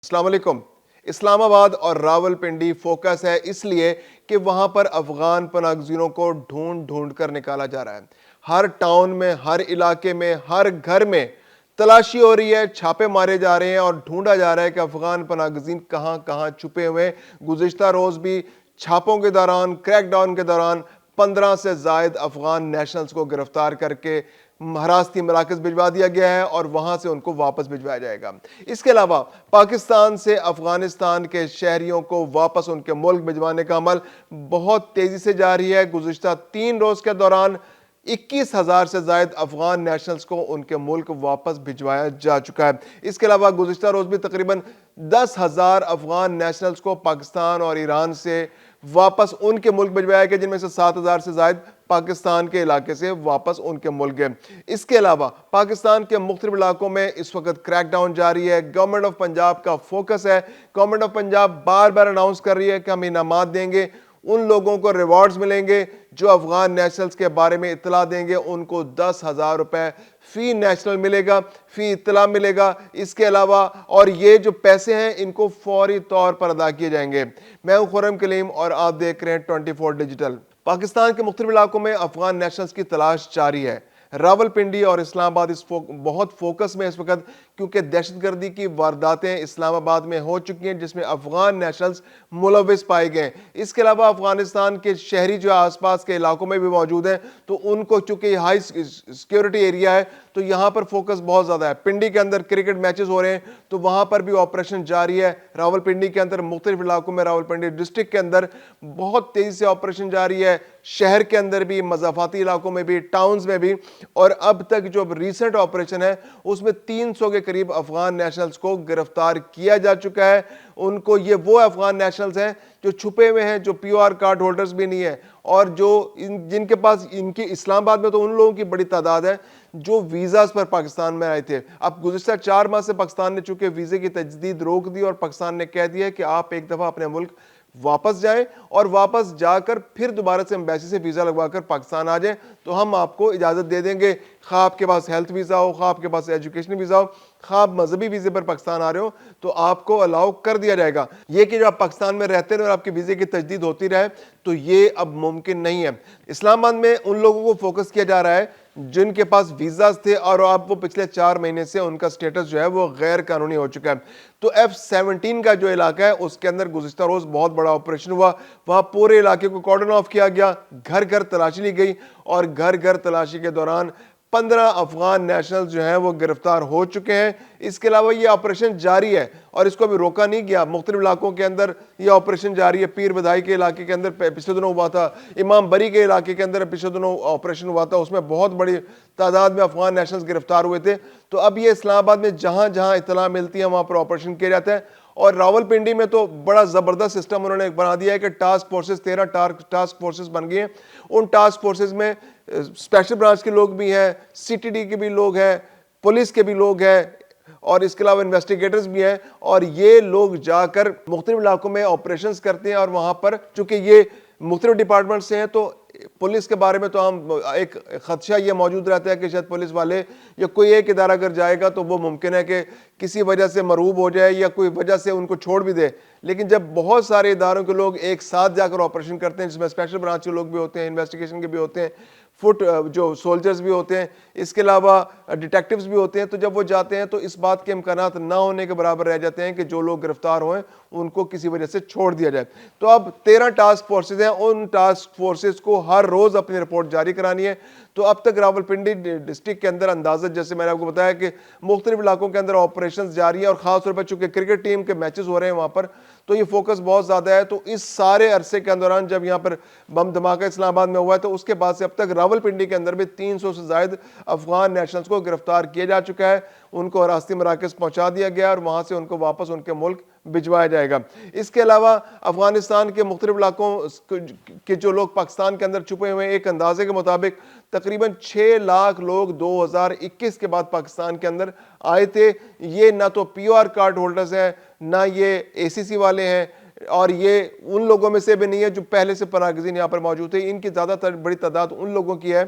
السلام علیکم۔ اسلام آباد اور راولپنڈی فوکس ہے اس لیے کہ وہاں پر افغان پناہ گزینوں کو ڈھونڈ ڈھونڈ کر نکالا جا رہا ہے۔ ہر ٹاؤن میں، ہر علاقے میں، ہر گھر میں تلاشی ہو رہی ہے، چھاپے مارے جا رہے ہیں اور ڈھونڈا جا رہا ہے کہ افغان پناہ گزین کہاں کہاں چھپے ہوئے۔ گزشتہ روز بھی چھاپوں کے دوران، کریک ڈاؤن کے دوران 15 سے زائد افغان نیشنلز کو گرفتار کر کے حراستی مراکز بھجوا دیا گیا ہے اور وہاں سے ان کو واپس بھجوایا جائے گا۔ اس کے علاوہ پاکستان سے افغانستان کے شہریوں کو واپس ان کے ملک بھجوانے کا عمل بہت تیزی سے جاری ہے۔ گزشتہ 3 روز کے دوران 21,000 سے زائد افغان نیشنلز کو ان کے ملک واپس بھجوایا جا چکا ہے۔ اس کے علاوہ گزشتہ روز بھی تقریباً 10,000 افغان نیشنلز کو پاکستان اور ایران سے واپس ان کے ملک بھجوایا گیا، جن میں سے 7,000 سے زائد پاکستان کے علاقے سے واپس ان کے ملک گئے۔ اس کے علاوہ پاکستان کے مختلف علاقوں میں اس وقت کریک ڈاؤن جاری ہے۔ گورنمنٹ آف پنجاب کا فوکس ہے، government of Punjab bar bar announce کر رہی ہے کہ ہم انعامات دیں گے، ان لوگوں کو ریوارڈز ملیں گے جو افغان نیشنلز کے بارے میں اطلاع دیں گے، ان کو 10,000 روپے فی نیشنل ملے گا، فی اطلاع ملے گا۔ اس کے علاوہ اور یہ جو پیسے ہیں ان کو فوری طور پر ادا کیے جائیں گے۔ میں ہوں خرم کلیم اور آپ دیکھ رہے ہیں 24 ڈیجیٹل۔ پاکستان کے مختلف علاقوں میں افغان نیشنلز کی تلاش جاری ہے۔ راولپنڈی اور اسلام آباد بہت فوکس میں اس وقت، کیونکہ دہشت گردی کی وارداتیں اسلام آباد میں ہو چکی ہیں جس میں افغان نیشنلز ملوث پائے گئے۔ اس کے علاوہ افغانستان کے شہری جو آس پاس کے علاقوں میں بھی موجود ہیں، تو ان کو چونکہ یہ ہائی سیکیورٹی ایریا ہے تو یہاں پر فوکس بہت زیادہ ہے۔ پنڈی کے اندر کرکٹ میچز ہو رہے ہیں تو وہاں پر بھی آپریشن جاری ہے۔ راولپنڈی کے اندر مختلف علاقوں میں، راولپنڈی ڈسٹرکٹ کے اندر بہت تیزی سے آپریشن جاری ہے، شہر کے اندر بھی، مضافاتی علاقوں میں بھی، ٹاؤنز میں بھی۔ اور اب تک جو ریسنٹ آپریشن ہے اس میں 300 کے قریب افغان نیشنلز کو گرفتار کیا جا چکا ہے۔ ان کو یہ وہ افغان نیشنلز ہیں جو چھپے ہوئے ہیں، جو پیو آر کارڈ ہولڈرز بھی نہیں ہیں، اور جو جن کے پاس ان کی اسلام آباد میں تو ان لوگوں کی بڑی تعداد ہے جو ویزاز پر پاکستان میں آئے تھے۔ اب گزشتہ 4 ماہ سے پاکستان نے چونکہ ویزے کی تجدید روک دی اور پاکستان نے کہہ دیا کہ آپ ایک دفعہ اپنے ملک واپس جائیں اور واپس جا کر پھر دوبارہ سے ایمبیسی سے ویزا لگوا کر پاکستان آ جائیں تو ہم آپ کو اجازت دے دیں گے، خواہ آپ کے پاس ہیلتھ ویزا ہو، خواہ آپ کے پاس ایجوکیشن ویزا ہو، خواہ آپ مذہبی ویزے پر پاکستان آ رہے ہو تو آپ کو الاؤ کر دیا جائے گا۔ یہ کہ جو آپ پاکستان میں رہتے ہیں اور آپ کے ویزے کی تجدید ہوتی رہے تو یہ اب ممکن نہیں ہے۔ اسلام آباد میں ان لوگوں کو فوکس کیا جا رہا ہے جن کے پاس ویزاز تھے اور اب وہ پچھلے 4 مہینے سے ان کا سٹیٹس جو ہے وہ غیر قانونی ہو چکا ہے۔ تو F-17 کا جو علاقہ ہے اس کے اندر گزشتہ روز بہت بڑا آپریشن ہوا، وہاں پورے علاقے کو کارڈن آف کیا گیا، گھر گھر تلاشی لی گئی اور گھر گھر تلاشی کے دوران 15 افغان نیشنل جو ہیں وہ گرفتار ہو چکے ہیں۔ اس کے علاوہ یہ آپریشن جاری ہے اور اس کو بھی روکا نہیں گیا، مختلف علاقوں کے اندر یہ آپریشن جاری ہے۔ پیر بدائی کے علاقے کے اندر پچھلے دنوں ہوا تھا، امام بری کے علاقے کے اندر پچھلے دنوں آپریشن ہوا تھا، اس میں بہت بڑی تعداد میں افغان نیشنلز گرفتار ہوئے تھے۔ تو اب یہ اسلام آباد میں جہاں جہاں اطلاع ملتی ہے وہاں پر آپریشن کیا جاتا ہے۔ اور راولپنڈی میں تو بڑا زبردست سسٹم انہوں نے بنا دیا ہے کہ ٹاسک فورسز 13 ٹاسک فورسز بن گئی ہیں۔ ان ٹاسک فورسز میں اسپیشل برانچ کے لوگ بھی ہیں، سی ٹی ڈی کے بھی لوگ ہیں، پولیس کے بھی لوگ ہیں اور اس کے علاوہ انویسٹیگیٹرز بھی ہیں، اور یہ لوگ جا کر مختلف علاقوں میں آپریشنز کرتے ہیں۔ اور وہاں پر چونکہ یہ مختلف ڈپارٹمنٹ سے ہیں تو پولیس کے بارے میں تو ہم ایک خدشہ یہ موجود رہتا ہے کہ شاید پولیس والے یا کوئی ایک ادارہ اگر جائے گا تو وہ ممکن ہے کہ کسی وجہ سے مرعوب ہو جائے یا کوئی وجہ سے ان کو چھوڑ بھی دے۔ لیکن جب بہت سارے اداروں کے لوگ ایک ساتھ جا کر آپریشن کرتے ہیں، جس میں اسپیشل برانچ کے لوگ بھی ہوتے ہیں، انویسٹیگیشن کے بھی ہوتے ہیں، فٹ جو سولجرز بھی ہوتے ہیں، اس کے علاوہ ڈیٹیکٹیوز بھی ہوتے ہیں، تو جب وہ جاتے ہیں تو اس بات کے امکانات نہ ہونے کے برابر رہ جاتے ہیں کہ جو لوگ گرفتار ہوئے ان کو کسی وجہ سے چھوڑ دیا جائے۔ تو اب 13 ٹاسک فورسز ہیں، ان ٹاسک فورسز کو ہر روز اپنی رپورٹ جاری کرانی ہے۔ تو اب تک راولپنڈی ڈسٹرکٹ کے اندر اندازہ جیسے میں نے آپ کو بتایا کہ مختلف علاقوں کے اندر آپریشنز جاری ہیں، اور خاص طور پر چونکہ کرکٹ ٹیم کے میچز ہو رہے ہیں وہاں پر تو یہ فوکس بہت زیادہ ہے۔ تو اس سارے عرصے کے دوران جب یہاں پر بم دھماکہ اسلام آباد میں ہوا ہے تو اس کے بعد سے اب تک راولپنڈی کے اندر بھی 300 سے زائد افغان نیشنلز کو گرفتار کیا جا چکا ہے، ان کو حراستی مراکز پہنچا دیا گیا اور وہاں سے ان کو واپس ان کے ملک بھجوایا جائے گا۔ اس کے علاوہ افغانستان کے مختلف علاقوں کے جو لوگ پاکستان کے اندر چھپے ہوئے ہیں، ایک اندازے کے مطابق تقریباً 6 لاکھ لوگ 2021 کے بعد پاکستان کے اندر آئے تھے۔ یہ نہ تو پی او آر کارڈ ہولڈرز ہیں، نہ یہ اے سی سی والے ہیں، اور یہ ان لوگوں میں سے بھی نہیں ہے جو پہلے سے پناہ گزین یہاں پر موجود تھے۔ ان کی زیادہ تر بڑی تعداد ان لوگوں کی ہے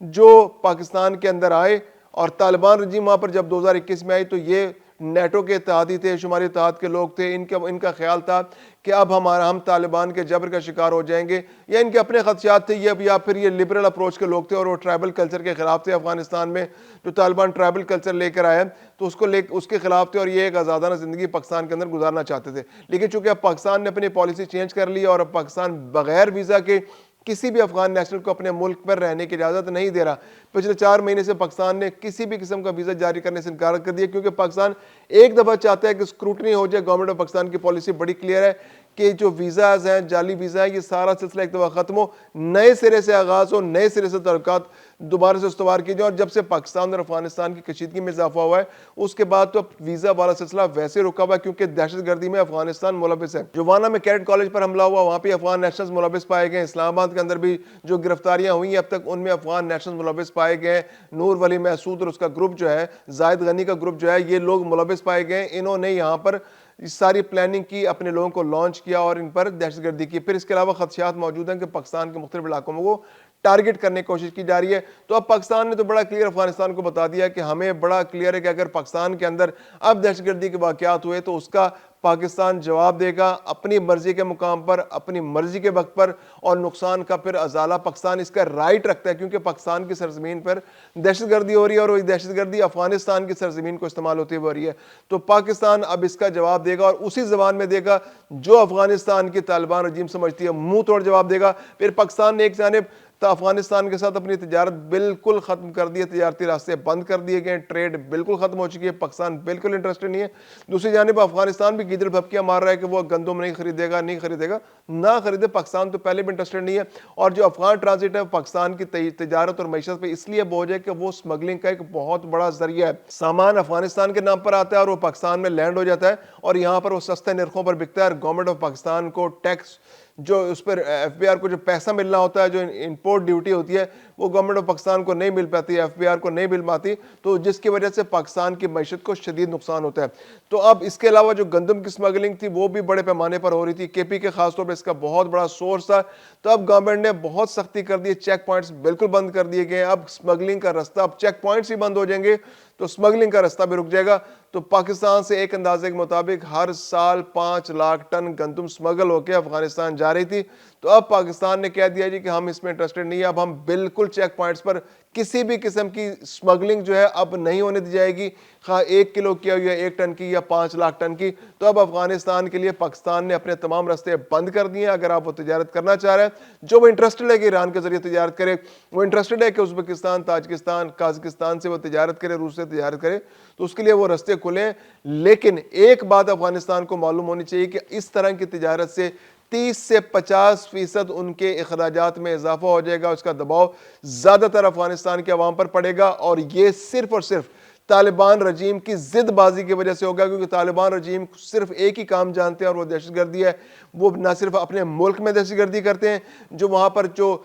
جو پاکستان کے اندر آئے اور طالبان رجیم وہاں پر جب 2021 میں آئی تو یہ نیٹو کے اتحادی تھے, شمالی اتحاد کے لوگ تھے, ان کا خیال تھا کہ اب ہم طالبان کے جبر کا شکار ہو جائیں گے, یا ان کے اپنے خدشات تھے, یا پھر یہ لبرل اپروچ کے لوگ تھے اور وہ ٹرائبل کلچر کے خلاف تھے. افغانستان میں جو طالبان ٹرائبل کلچر لے کر آئے تو اس کے خلاف تھے, اور یہ ایک آزادانہ زندگی پاکستان کے اندر گزارنا چاہتے تھے. لیکن چونکہ اب پاکستان نے اپنی پالیسی چینج کر لی اور اب پاکستان بغیر ویزا کے کسی بھی افغان نیشنل کو اپنے ملک پر رہنے کی اجازت نہیں دے رہا. پچھلے 4 مہینے سے پاکستان نے کسی بھی قسم کا ویزا جاری کرنے سے انکار کر دیا, کیونکہ پاکستان ایک دفعہ چاہتا ہے کہ اسکروٹنی ہو جائے. گورنمنٹ آف پاکستان کی پالیسی بڑی کلیئر ہے کہ جو ویزاز ہیں, جعلی ویزا ہے, یہ سارا سلسلہ ایک دفعہ ختم ہو, نئے سرے سے آغاز ہو, نئے سرے سے تعلقات دوبارہ سے استوار کیے جائیں. اور جب سے پاکستان اور افغانستان کی کشیدگی میں اضافہ ہوا ہے اس کے بعد تو ویزا والا سلسلہ ویسے رکا ہوا ہے, کیونکہ دہشت گردی میں افغانستان ملوث ہے. جو وانا میں کیڈٹ کالج پر حملہ ہوا وہاں پہ افغان نیشنلز ملوث پائے گئے. اسلام آباد کے اندر بھی جو گرفتاریاں ہوئی ہیں اب تک ان میں افغان نیشنلز ملوث پائے گئے. نور ولی محسود اور اس کا گروپ جو ہے, زاہد غنی کا گروپ جو ہے, یہ لوگ ملوث پائے گئے. انہوں نے یہاں پر ساری پلاننگ کی, اپنے لوگوں کو لانچ کیا اور ان پر دہشت گردی کی. پھر اس کے علاوہ خدشات موجود ہیں کہ پاکستان کے مختلف علاقوں میں وہ ٹارگٹ کرنے کی کوشش کی جا رہی ہے. تو اب پاکستان نے تو بڑا کلیئر افغانستان کو بتا دیا کہ ہمیں بڑا کلیئر ہے کہ اگر پاکستان کے اندر اب دہشت گردی کے واقعات ہوئے تو اس کا پاکستان جواب دے گا اپنی مرضی کے مقام پر, اپنی مرضی کے وقت پر, اور نقصان کا پھر ازالہ پاکستان اس کا رائٹ رکھتا ہے, کیونکہ پاکستان کی سرزمین پر دہشت گردی ہو رہی ہے اور وہ دہشت گردی افغانستان کی سرزمین کو استعمال ہوتی ہو رہی ہے. تو پاکستان اب اس کا جواب دے گا اور اسی زبان میں دے گا جو افغانستان کی طالبان رجیم سمجھتی ہے, منہ توڑ جواب دے گا. پھر پاکستان نے ایک جانب افغانستان کے ساتھ اپنی تجارت بالکل ختم کر دی ہے, تجارتی راستے بند کر دیے گئے, ٹریڈ بالکل ختم ہو چکی ہے, پاکستان بالکل انٹرسٹڈ نہیں ہے. دوسری جانب افغانستان بھی گیدڑ بھپکیاں مار رہا ہے کہ وہ گندم نہیں خریدے گا, نہ خریدے. پاکستان تو پہلے بھی انٹرسٹڈ نہیں ہے, اور جو افغان ٹرانزٹ ہے پاکستان کی تجارت اور معیشت پہ اس لیے بوجھ ہے کہ وہ اسمگلنگ کا ایک بہت بڑا ذریعہ ہے. سامان افغانستان کے نام پر آتا ہے اور وہ پاکستان میں لینڈ ہو جاتا ہے اور یہاں پر وہ سستے نرخوں پر بکتا ہے. اور گورنمنٹ آف پاکستان کو ٹیکس جو اس پر ایف بی آر کو جو پیسہ ملنا ہوتا ہے, جو امپورٹ ڈیوٹی ہوتی ہے, وہ گورنمنٹ آف پاکستان کو نہیں مل پاتی, ایف بی آر کو نہیں مل پاتی, تو جس کی وجہ سے پاکستان کی معیشت کو شدید نقصان ہوتا ہے. تو اب اس کے علاوہ جو گندم کی سمگلنگ تھی وہ بھی بڑے پیمانے پر ہو رہی تھی, کے پی کے خاص طور پر اس کا بہت بڑا سورس تھا. تو اب گورنمنٹ نے بہت سختی کر دی, چیک پوائنٹس بالکل بند کر دیے گئے. اب سمگلنگ کا رستہ, اب چیک پوائنٹس ہی بند ہو جائیں گے تو سمگلنگ کا رستہ بھی رک جائے گا. تو پاکستان سے ایک اندازے کے مطابق ہر سال 5 لاکھ ٹن گندم سمگل ہو کے افغانستان جا رہی تھی. تو اب پاکستان نے کہہ دیا جی کہ ہم اس میں انٹرسٹڈ نہیں ہے, اب ہم بالکل چیک پوائنٹس پر کسی بھی قسم کی سمگلنگ جو ہے اب نہیں ہونے دی جائے گی, خواہ 1 کلو کی یا 1 ٹن کی یا 5 لاکھ ٹن کی. تو اب افغانستان کے لیے پاکستان نے اپنے تمام راستے بند کر دیے ہیں. اگر آپ وہ تجارت کرنا چاہ رہے ہیں, جو وہ انٹرسٹڈ ہے کہ ایران کے ذریعے تجارت کرے, وہ انٹرسٹڈ ہے کہ ازبکستان, تاجکستان, قازقستان سے وہ تجارت کرے, روس سے تجارت کرے, تو اس کے لیے وہ راستے کھلے. لیکن ایک بات افغانستان کو معلوم ہونی چاہیے کہ اس طرح کی تجارت سے 30 سے 50% ان کے اخراجات میں اضافہ ہو جائے گا. اس کا دباؤ زیادہ تر افغانستان کے عوام پر پڑے گا, اور یہ صرف اور صرف طالبان رجیم کی ضد بازی کی وجہ سے ہوگا, کیونکہ طالبان رجیم صرف ایک ہی کام جانتے ہیں اور وہ دہشت گردی ہے. وہ نہ صرف اپنے ملک میں دہشت گردی کرتے ہیں, جو وہاں پر جو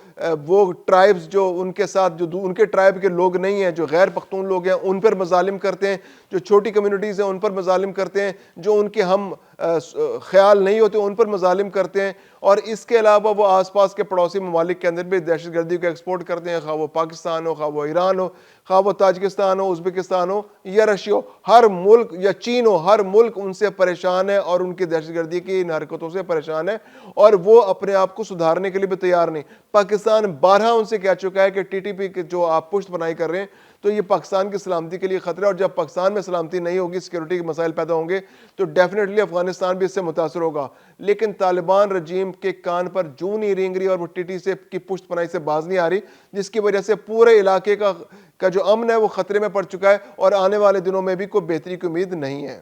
وہ ٹرائبز جو ان کے ساتھ جو ان کے ٹرائب کے لوگ نہیں ہیں, جو غیر پختون لوگ ہیں, ان پر مظالم کرتے ہیں, جو چھوٹی کمیونٹیز ہیں ان پر مظالم کرتے ہیں, جو ان کے ہم خیال نہیں ہوتے ان پر مظالم کرتے ہیں. اور اس کے علاوہ وہ آس پاس کے پڑوسی ممالک کے اندر بھی دہشت گردی کو ایکسپورٹ کرتے ہیں, خواہ وہ پاکستان ہو, خواہ وہ ایران ہو, خواہ وہ تاجکستان ہو, ازبکستان ہو یا رشیا ہو, ہر ملک یا چین ہو, ہر ملک ان سے پریشان ہے اور ان کی دہشت گردی کی ان حرکتوں سے پریشان ہے, اور وہ اپنے آپ کو سدھارنے کے لیے بھی تیار نہیں. پاکستان بارہا ان سے کہہ چکا ہے کہ ٹی ٹی پی کے جو آپ پشت بنائی کر رہے ہیں تو یہ پاکستان کی سلامتی کے لیے خطرہ ہے, اور جب پاکستان میں سلامتی نہیں ہوگی, سیکورٹی کے مسائل پیدا ہوں گے, تو ڈیفینیٹلی افغانستان بھی اس سے متاثر ہوگا. لیکن طالبان رجیم کے کان پر جوں نہیں رینگ رہی اور وہ ٹی ٹی سے کی پشت پناہی سے باز نہیں آ رہی, جس کی وجہ سے پورے علاقے کا جو امن ہے وہ خطرے میں پڑ چکا ہے, اور آنے والے دنوں میں بھی کوئی بہتری کی امید نہیں ہے.